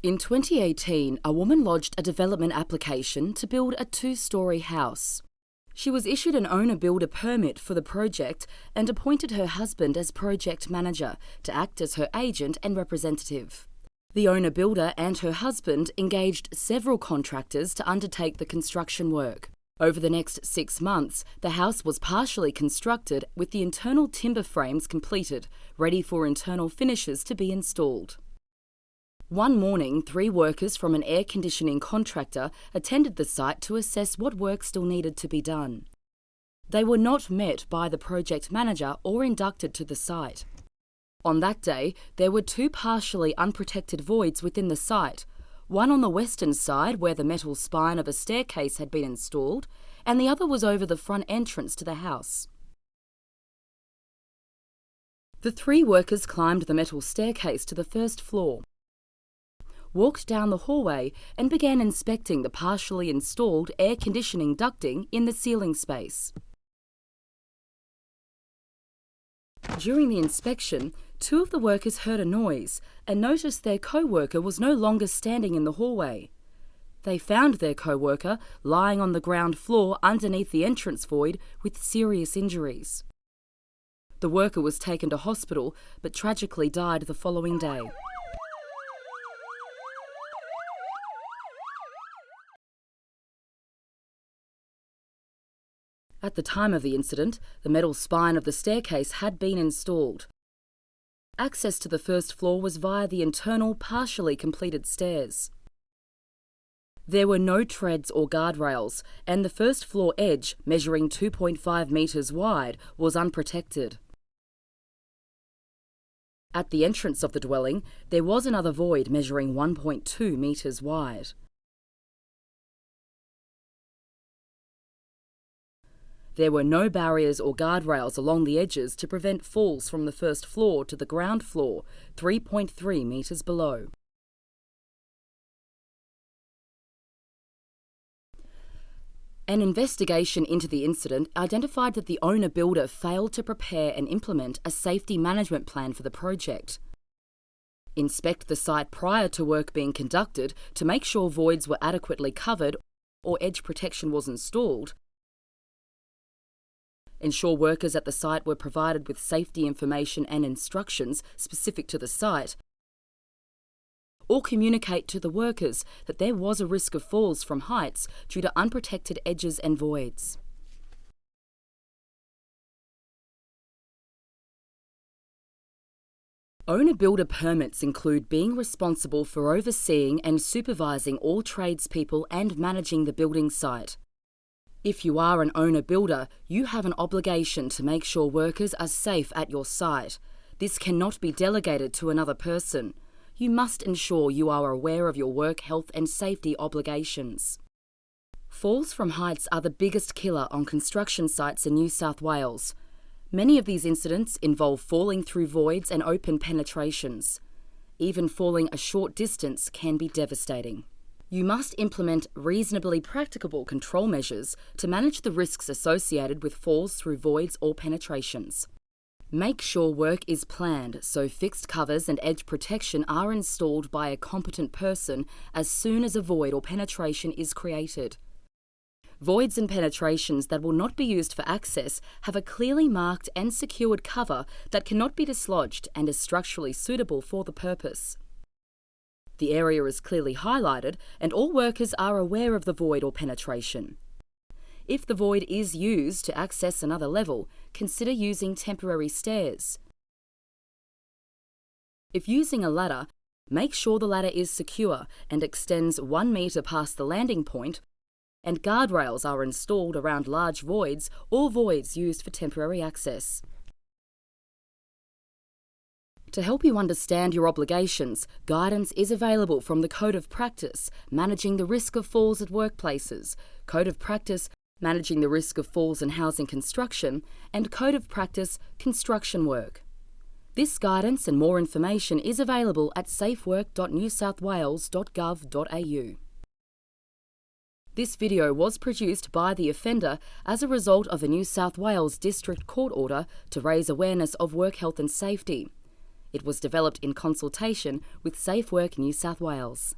In 2018, a woman lodged a development application to build a two-storey house. She was issued an owner-builder permit for the project and appointed her husband as project manager to act as her agent and representative. The owner-builder and her husband engaged several contractors to undertake the construction work. Over the next 6 months, the house was partially constructed with the internal timber frames completed, ready for internal finishes to be installed. One morning, 3 workers from an air conditioning contractor attended the site to assess what work still needed to be done. They were not met by the project manager or inducted to the site. On that day, there were 2 partially unprotected voids within the site, one on the western side where the metal spine of a staircase had been installed, and the other was over the front entrance to the house. The 3 workers climbed the metal staircase to the first floor, walked down the hallway and began inspecting the partially installed air conditioning ducting in the ceiling space. During the inspection, 2 of the workers heard a noise and noticed their co-worker was no longer standing in the hallway. They found their co-worker lying on the ground floor underneath the entrance void with serious injuries. The worker was taken to hospital but tragically died the following day. At the time of the incident, the metal spine of the staircase had been installed. Access to the first floor was via the internal, partially completed stairs. There were no treads or guardrails, and the first floor edge, measuring 2.5 metres wide, was unprotected. At the entrance of the dwelling, there was another void measuring 1.2 metres wide. There were no barriers or guardrails along the edges to prevent falls from the first floor to the ground floor, 3.3 metres below. An investigation into the incident identified that the owner-builder failed to prepare and implement a safety management plan for the project. Inspect the site prior to work being conducted to make sure voids were adequately covered or edge protection was installed. Ensure workers at the site were provided with safety information and instructions specific to the site, or communicate to the workers that there was a risk of falls from heights due to unprotected edges and voids. Owner-builder permits include being responsible for overseeing and supervising all tradespeople and managing the building site. If you are an owner-builder, you have an obligation to make sure workers are safe at your site. This cannot be delegated to another person. You must ensure you are aware of your work health and safety obligations. Falls from heights are the biggest killer on construction sites in New South Wales. Many of these incidents involve falling through voids and open penetrations. Even falling a short distance can be devastating. You must implement reasonably practicable control measures to manage the risks associated with falls through voids or penetrations. Make sure work is planned so fixed covers and edge protection are installed by a competent person as soon as a void or penetration is created. Voids and penetrations that will not be used for access have a clearly marked and secured cover that cannot be dislodged and is structurally suitable for the purpose. The area is clearly highlighted and all workers are aware of the void or penetration. If the void is used to access another level, consider using temporary stairs. If using a ladder, make sure the ladder is secure and extends 1 metre past the landing point, and guardrails are installed around large voids or voids used for temporary access. To help you understand your obligations, guidance is available from the Code of Practice, Managing the Risk of Falls at Workplaces, Code of Practice, Managing the Risk of Falls in Housing Construction, and Code of Practice, Construction Work. This guidance and more information is available at safework.newsouthwales.gov.au. This video was produced by the offender as a result of a New South Wales District Court order to raise awareness of work health and safety. It was developed in consultation with SafeWork New South Wales.